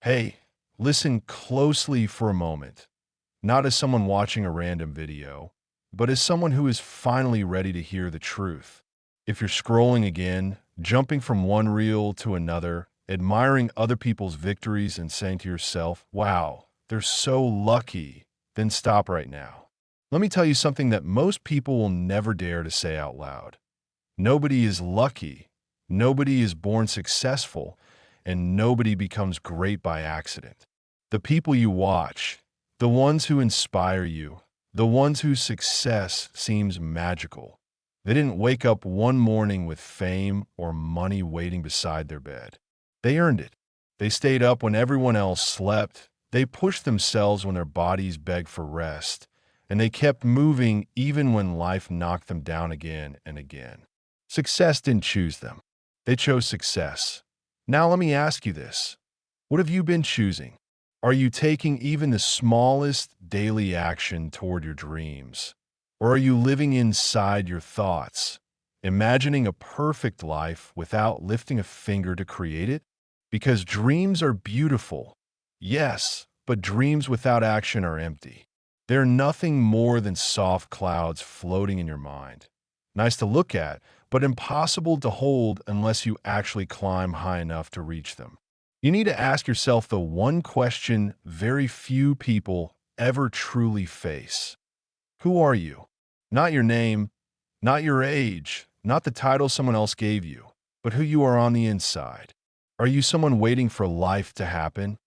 Hey, listen closely for a moment, not as someone watching a random video, but as someone who is finally ready to hear the truth. If you're scrolling again, jumping from one reel to another, admiring other people's victories and saying to yourself, wow, they're so lucky, then stop right now. Let me tell you something that most people will never dare to say out loud. Nobody is lucky, nobody is born successful, and nobody becomes great by accident. The people you watch, the ones who inspire you, the ones whose success seems magical, they didn't wake up one morning with fame or money waiting beside their bed. They earned it. They stayed up when everyone else slept. They pushed themselves when their bodies begged for rest. And they kept moving even when life knocked them down again and again. Success didn't choose them. They chose success. Now let me ask you this. What have you been choosing? Are you taking even the smallest daily action toward your dreams? Or are you living inside your thoughts, imagining a perfect life without lifting a finger to create it? Because dreams are beautiful, yes, but dreams without action are empty. They're nothing more than soft clouds floating in your mind. Nice to look at, but impossible to hold unless you actually climb high enough to reach them. You need to ask yourself the one question very few people ever truly face. Who are you? Not your name, not your age, not the title someone else gave you, but who you are on the inside. Are you someone waiting for life to happen,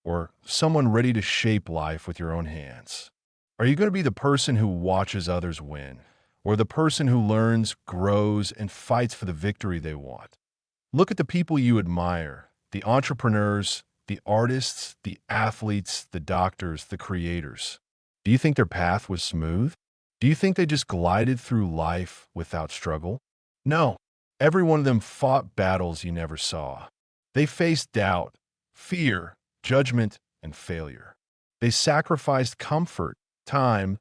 or someone ready to shape life with your own hands? Are you going to be the person who watches others win, or the person who learns, grows, and fights for the victory they want? Look at the people you admire, the entrepreneurs, the artists, the athletes, the doctors, the creators. Do you think their path was smooth? Do you think they just glided through life without struggle? No. Every one of them fought battles you never saw. They faced doubt, fear, judgment, and failure. They sacrificed comfort, time,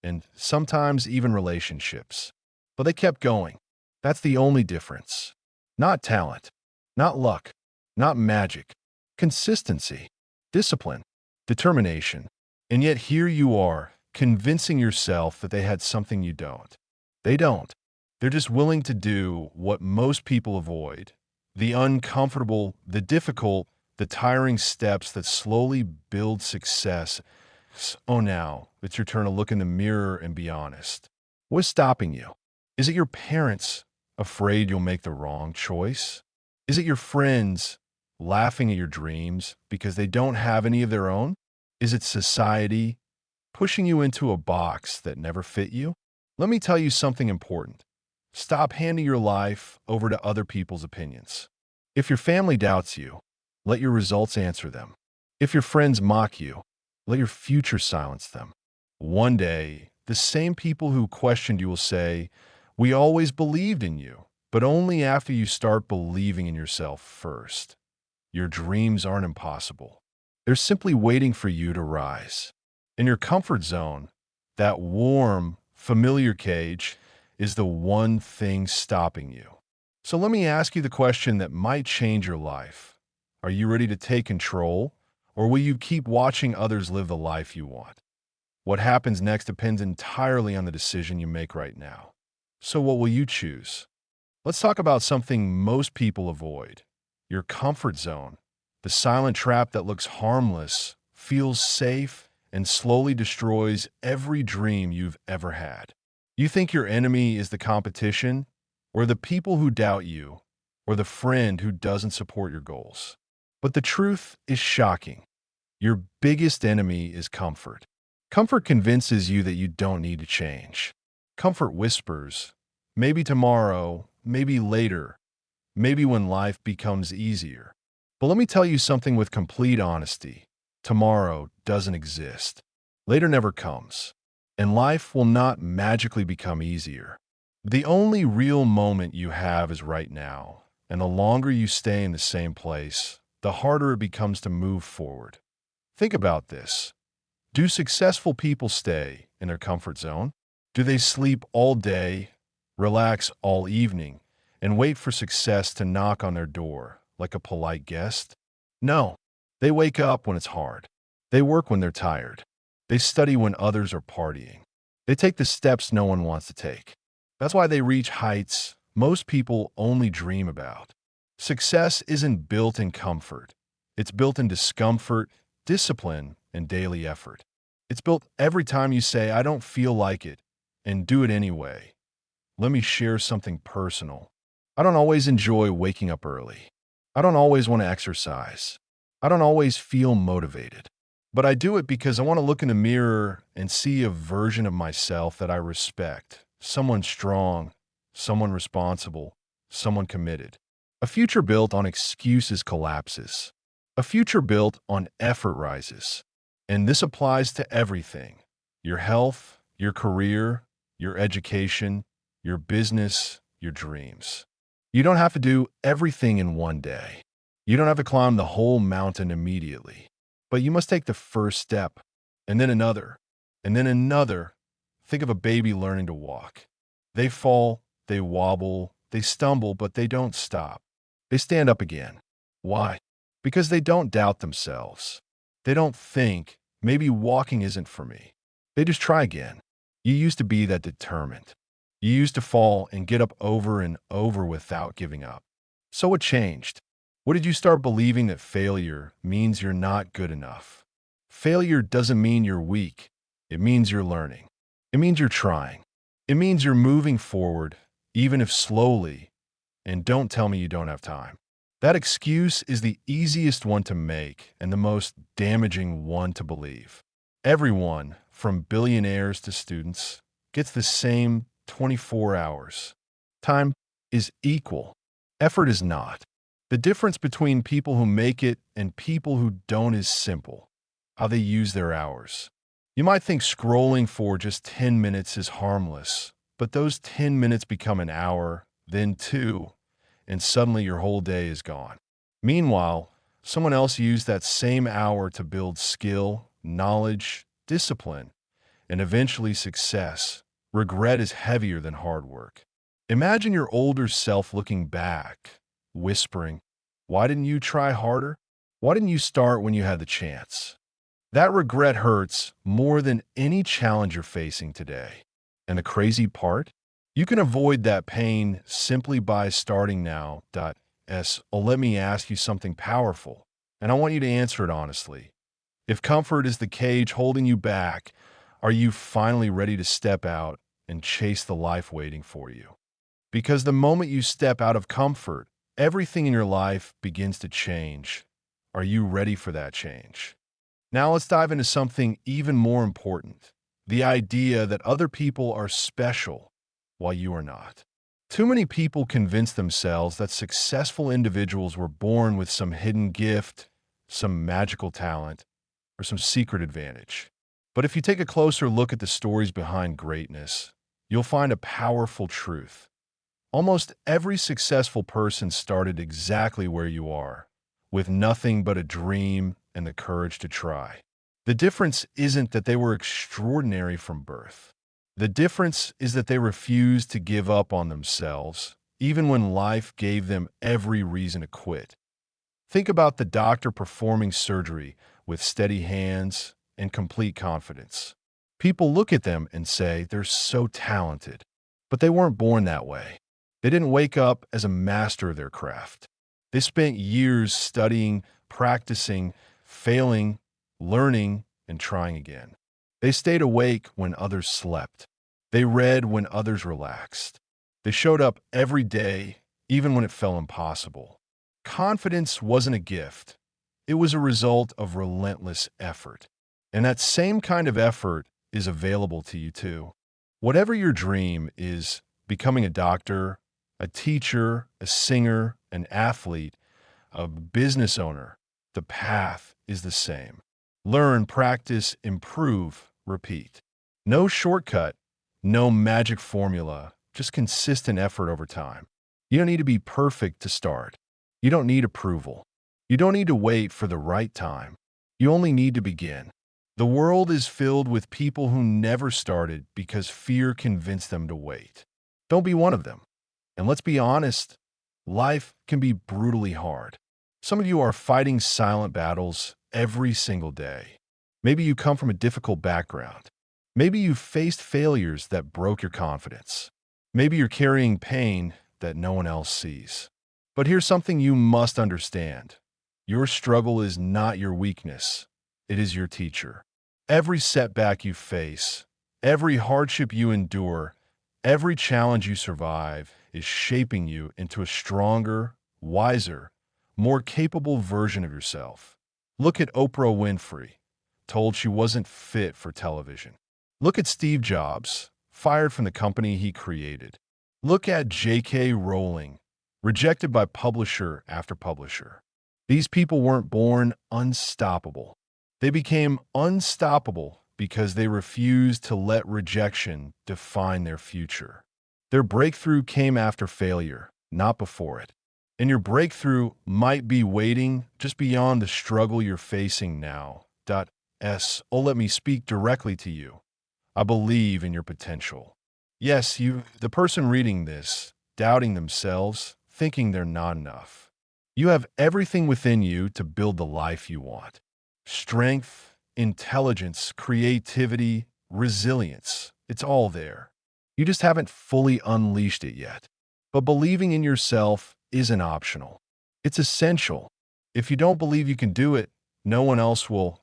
and sometimes even relationships. But they kept going. That's the only difference. Not talent, not luck, not magic. Consistency, discipline, determination. And yet here you are, convincing yourself that they had something you don't. They don't. They're just willing to do what most people avoid. The uncomfortable, the difficult, the tiring steps that slowly build success. Oh, now it's your turn to look in the mirror and be honest. What's stopping you? Is it your parents afraid you'll make the wrong choice? Is it your friends laughing at your dreams because they don't have any of their own? Is it society pushing you into a box that never fit you? Let me tell you something important. Stop handing your life over to other people's opinions. If your family doubts you, let your results answer them. If your friends mock you, let your future silence them. One day, the same people who questioned you will say, "We always believed in you," but only after you start believing in yourself first. Your dreams aren't impossible. They're simply waiting for you to rise. In your comfort zone, that warm, familiar cage is the one thing stopping you. So let me ask you the question that might change your life. Are you ready to take control, or will you keep watching others live the life you want? What happens next depends entirely on the decision you make right now. So what will you choose? Let's talk about something most people avoid. Your comfort zone, the silent trap that looks harmless, feels safe, and slowly destroys every dream you've ever had. You think your enemy is the competition, or the people who doubt you, or the friend who doesn't support your goals. But the truth is shocking. Your biggest enemy is comfort. Comfort convinces you that you don't need to change. Comfort whispers, maybe tomorrow, maybe later, maybe when life becomes easier. But let me tell you something with complete honesty. Tomorrow doesn't exist. Later never comes. And life will not magically become easier. The only real moment you have is right now. And the longer you stay in the same place, the harder it becomes to move forward. Think about this. Do successful people stay in their comfort zone? Do they sleep all day, relax all evening, and wait for success to knock on their door like a polite guest? No. They wake up when it's hard. They work when they're tired. They study when others are partying. They take the steps no one wants to take. That's why they reach heights most people only dream about. Success isn't built in comfort. It's built in discomfort, discipline, and daily effort. It's built every time you say, I don't feel like it, and do it anyway. Let me share something personal. I don't always enjoy waking up early. I don't always want to exercise. I don't always feel motivated. But I do it because I want to look in the mirror and see a version of myself that I respect. Someone strong, someone responsible, someone committed. A future built on excuses collapses. A future built on effort rises. And this applies to everything: your health, your career, your education, your business, your dreams. You don't have to do everything in one day. You don't have to climb the whole mountain immediately. But you must take the first step, and then another, and then another. Think of a baby learning to walk. They fall, they wobble, they stumble, but they don't stop. They stand up again. Why? Because they don't doubt themselves. They don't think, maybe walking isn't for me. They just try again. You used to be that determined. You used to fall and get up over and over without giving up. So what changed? What did you start believing that failure means you're not good enough? Failure doesn't mean you're weak. It means you're learning. It means you're trying. It means you're moving forward, even if slowly. And don't tell me you don't have time. That excuse is the easiest one to make and the most damaging one to believe. Everyone, from billionaires to students, gets the same 24 hours. Time is equal. Effort is not. The difference between people who make it and people who don't is simple: how they use their hours. You might think scrolling for just 10 minutes is harmless, but those 10 minutes become an hour, then two, and suddenly your whole day is gone. Meanwhile, someone else used that same hour to build skill, knowledge, discipline, and eventually success. Regret is heavier than hard work. Imagine your older self looking back, whispering, "Why didn't you try harder? Why didn't you start when you had the chance?" That regret hurts more than any challenge you're facing today. And the crazy part? You can avoid that pain simply by starting now. Let me ask you something powerful, and I want you to answer it honestly. If comfort is the cage holding you back, are you finally ready to step out and chase the life waiting for you? Because the moment you step out of comfort, everything in your life begins to change. Are you ready for that change? Now let's dive into something even more important: the idea that other people are special while you are not. Too many people convince themselves that successful individuals were born with some hidden gift, some magical talent, or some secret advantage. But if you take a closer look at the stories behind greatness, you'll find a powerful truth. Almost every successful person started exactly where you are, with nothing but a dream and the courage to try. The difference isn't that they were extraordinary from birth. The difference is that they refused to give up on themselves, even when life gave them every reason to quit. Think about the doctor performing surgery with steady hands and complete confidence. People look at them and say they're so talented, but they weren't born that way. They didn't wake up as a master of their craft. They spent years studying, practicing, failing, learning, and trying again. They stayed awake when others slept. They read when others relaxed. They showed up every day, even when it felt impossible. Confidence wasn't a gift. It was a result of relentless effort. And that same kind of effort is available to you too. Whatever your dream is, becoming a doctor, a teacher, a singer, an athlete, a business owner, the path is the same. Learn, practice, improve, repeat. No shortcut, no magic formula, just consistent effort over time. You don't need to be perfect to start. You don't need approval. You don't need to wait for the right time. You only need to begin. The world is filled with people who never started because fear convinced them to wait. Don't be one of them. And let's be honest, life can be brutally hard. Some of you are fighting silent battles every single day. Maybe you come from a difficult background. Maybe you faced failures that broke your confidence. Maybe you're carrying pain that no one else sees. But here's something you must understand. Your struggle is not your weakness. It is your teacher. Every setback you face, every hardship you endure, every challenge you survive is shaping you into a stronger, wiser, more capable version of yourself. Look at Oprah Winfrey, told she wasn't fit for television. Look at Steve Jobs, fired from the company he created. Look at J.K. Rowling, rejected by publisher after publisher. These people weren't born unstoppable. They became unstoppable because they refused to let rejection define their future. Their breakthrough came after failure, not before it. And your breakthrough might be waiting just beyond the struggle you're facing now. Oh, let me speak directly to you. I believe in your potential. Yes, the person reading this, doubting themselves, thinking they're not enough. You have everything within you to build the life you want. Strength, intelligence, creativity, resilience. It's all there. You just haven't fully unleashed it yet. But believing in yourself isn't optional. It's essential. If you don't believe you can do it, no one else will.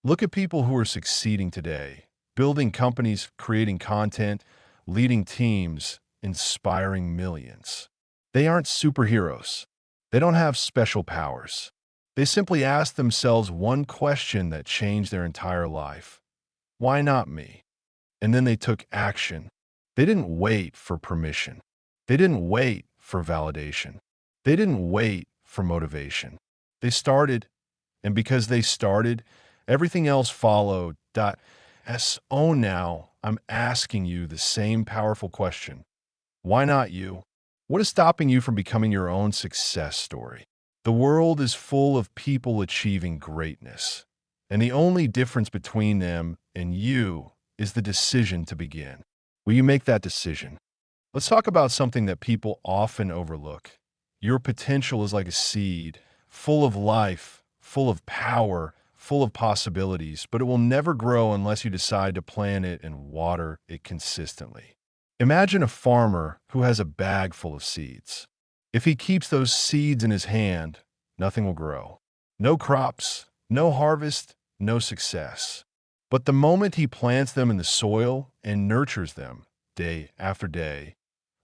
Look at people who are succeeding today, building companies, creating content, leading teams, inspiring millions. They aren't superheroes. They don't have special powers. They simply asked themselves one question that changed their entire life. Why not me? And then they took action. They didn't wait for permission. They didn't wait for validation. They didn't wait for motivation. They started, and because they started, everything else followed. So now I'm asking you the same powerful question. Why not you? What is stopping you from becoming your own success story? The world is full of people achieving greatness, and the only difference between them and you is the decision to begin. Will you make that decision? Let's talk about something that people often overlook. Your potential is like a seed, full of life, full of power, full of possibilities, but it will never grow unless you decide to plant it and water it consistently. Imagine a farmer who has a bag full of seeds. If he keeps those seeds in his hand, nothing will grow. No crops, no harvest, no success. But the moment he plants them in the soil and nurtures them day after day,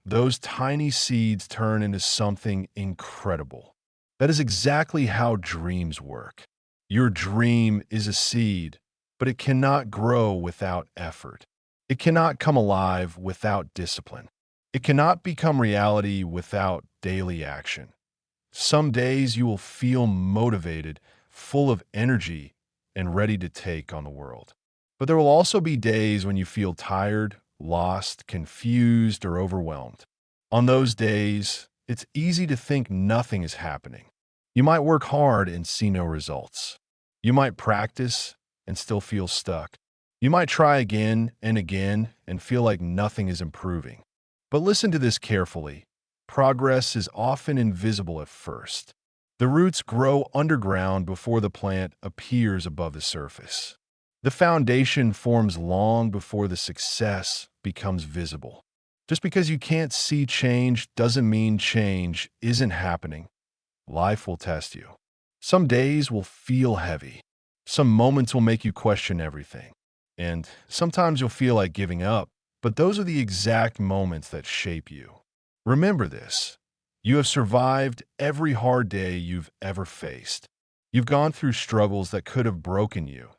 those tiny seeds turn into something incredible. That is exactly how dreams work. Your dream is a seed, but it cannot grow without effort. It cannot come alive without discipline. It cannot become reality without daily action. Some days you will feel motivated, full of energy, and ready to take on the world. But there will also be days when you feel tired, lost, confused, or overwhelmed. On those days, it's easy to think nothing is happening. You might work hard and see no results. You might practice and still feel stuck. You might try again and feel like nothing is improving. But listen to this carefully. Progress is often invisible at first. The roots grow underground before the plant appears above the surface. The foundation forms long before the success becomes visible. Just because you can't see change doesn't mean change isn't happening. Life will test you. Some days will feel heavy. Some moments will make you question everything. And sometimes you'll feel like giving up, but those are the exact moments that shape you. Remember this. You have survived every hard day you've ever faced. You've gone through struggles that could have broken you.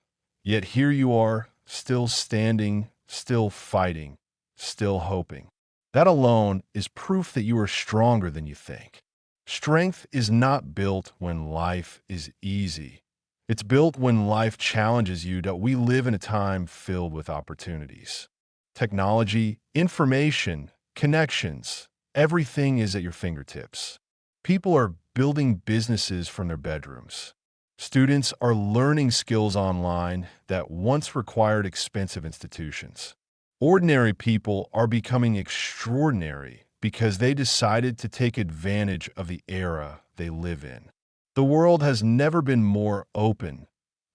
Yet here you are, still standing, still fighting, still hoping. That alone is proof that you are stronger than you think. Strength is not built when life is easy. It's built when life challenges you. That we live in a time filled with opportunities. Technology, information, connections, everything is at your fingertips. People are building businesses from their bedrooms. Students are learning skills online that once required expensive institutions. Ordinary people are becoming extraordinary because they decided to take advantage of the era they live in. The world has never been more open,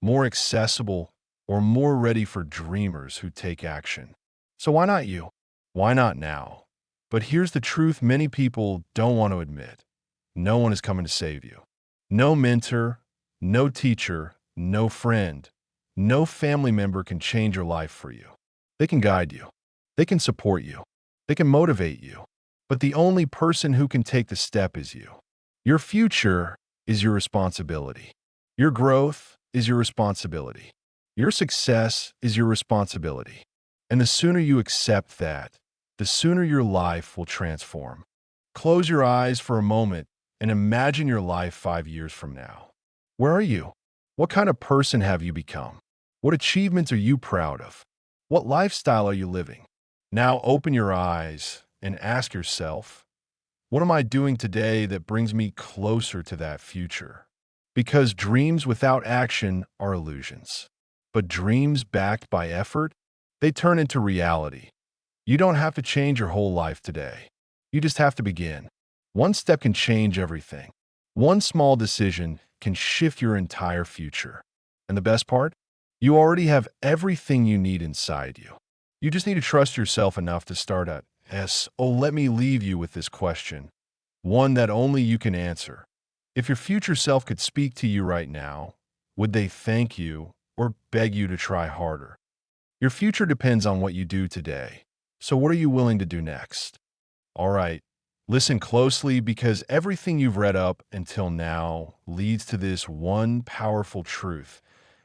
more accessible, or more ready for dreamers who take action. So why not you? Why not now? But here's the truth many people don't want to admit. No one is coming to save you. No mentor, no teacher, no friend, no family member can change your life for you. They can guide you. They can support you. They can motivate you. But the only person who can take the step is you. Your future is your responsibility. Your growth is your responsibility. Your success is your responsibility. And the sooner you accept that, the sooner your life will transform. Close your eyes for a moment and imagine your life 5 years from now. Where are you? What kind of person have you become? What achievements are you proud of? What lifestyle are you living? Now open your eyes and ask yourself, what am I doing today that brings me closer to that future? Because dreams without action are illusions. But dreams backed by effort, they turn into reality. You don't have to change your whole life today. You just have to begin. One step can change everything. One small decision can shift your entire future. And the best part? You already have everything you need inside you. You just need to trust yourself enough to start at S. Oh, let me leave you with this question, one that only you can answer. If your future self could speak to you right now, would they thank you or beg you to try harder? Your future depends on what you do today. So what are you willing to do next? All right, listen closely because everything you've read up until now leads to this one powerful truth.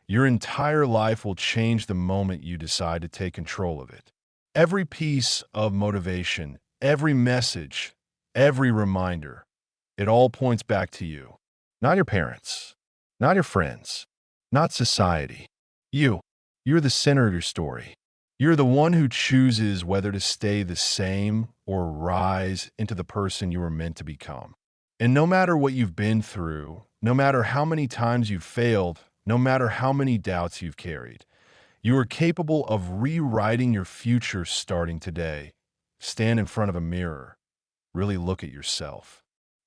Your entire life will change the moment you decide to take control of it. Every piece of motivation, every message, every reminder, it all points back to you. Not your parents, not your friends, not society. You. You're the center of your story. You're the one who chooses whether to stay the same or rise into the person you were meant to become. And no matter what you've been through, no matter how many times you've failed, no matter how many doubts you've carried, you are capable of rewriting your future starting today. Stand in front of a mirror. Really look at yourself.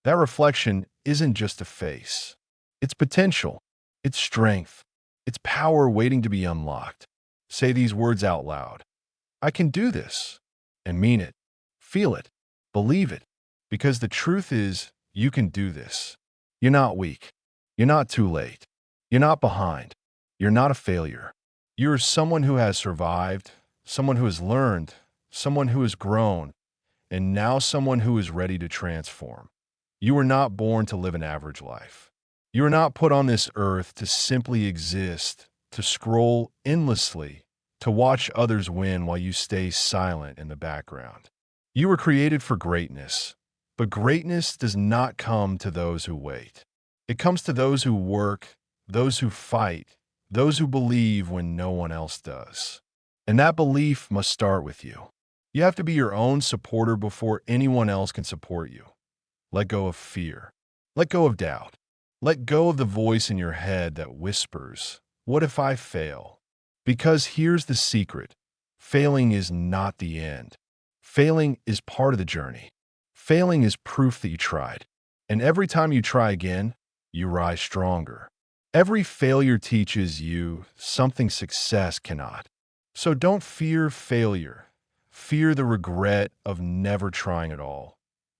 That reflection isn't just a face. It's potential. It's strength. It's power waiting to be unlocked. Say these words out loud. I can do this. And mean it. Feel it. Believe it. Because the truth is, you can do this. You're not weak. You're not too late. You're not behind. You're not a failure. You're someone who has survived, someone who has learned, someone who has grown, and now someone who is ready to transform. You were not born to live an average life. You are not put on this earth to simply exist, to scroll endlessly, to watch others win while you stay silent in the background. You were created for greatness, but greatness does not come to those who wait. It comes to those who work, those who fight, those who believe when no one else does. And that belief must start with you. You have to be your own supporter before anyone else can support you. Let go of fear. Let go of doubt. Let go of the voice in your head that whispers, "What if I fail?" Because here's the secret. Failing is not the end. Failing is part of the journey. Failing is proof that you tried. And every time you try again, you rise stronger. Every failure teaches you something success cannot. So don't fear failure. Fear the regret of never trying at all.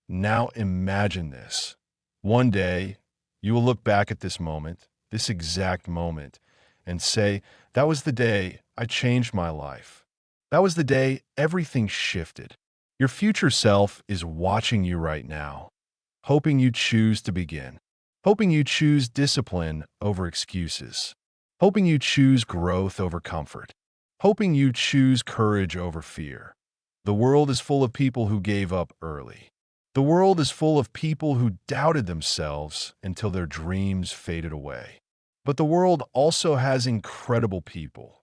Now imagine this. One day, you will look back at this moment, this exact moment, and say, that was the day I changed my life. That was the day everything shifted. Your future self is watching you right now, hoping you choose to begin, hoping you choose discipline over excuses, hoping you choose growth over comfort, hoping you choose courage over fear. The world is full of people who gave up early. The world is full of people who doubted themselves until their dreams faded away. But the world also has incredible people.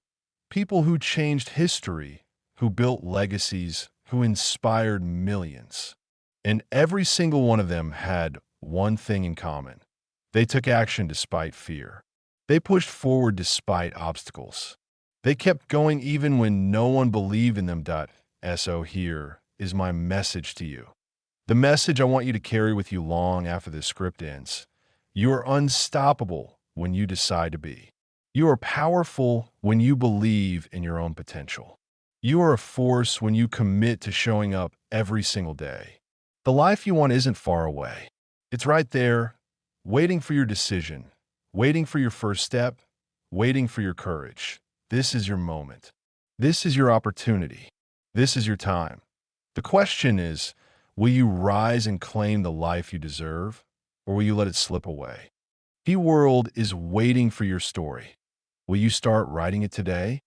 People who changed history, who built legacies, who inspired millions. And every single one of them had one thing in common. They took action despite fear. They pushed forward despite obstacles. They kept going even when no one believed in them. So here is my message to you. The message I want you to carry with you long after this script ends. You are unstoppable when you decide to be. You are powerful when you believe in your own potential. You are a force when you commit to showing up every single day. The life you want isn't far away. It's right there, waiting for your decision, waiting for your first step, waiting for your courage. This is your moment. This is your opportunity. This is your time. The question is, will you rise and claim the life you deserve, or will you let it slip away? The world is waiting for your story. Will you start writing it today?